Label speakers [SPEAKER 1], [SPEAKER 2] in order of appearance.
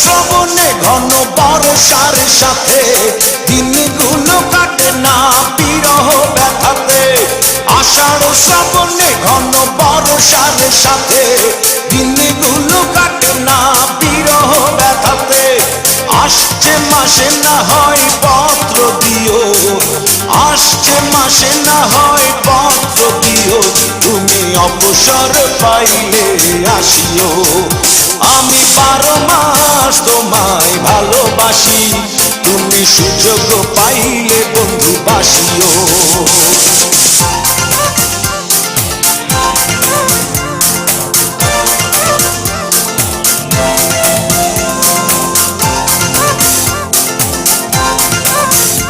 [SPEAKER 1] শ্রবণে ঘন বর্ষার সাথে দিনগুলো কাটে না বিরহ ব্যথাতে। আষাঢ় শ্রাবণে ঘন বর্ষার সাথে দিনগুলো কাটে না বিরহ ব্যথাতে। আসছে মাসে না হয় পত্র দিও, আসছে মাসে না হয় পত্র দিও, তুমি অবসর পাইলে আসিও। আমি 12 মাস তোমায় ভালোবাসি, তুমি সুযোগ পাইলে বন্ধু বাসিও।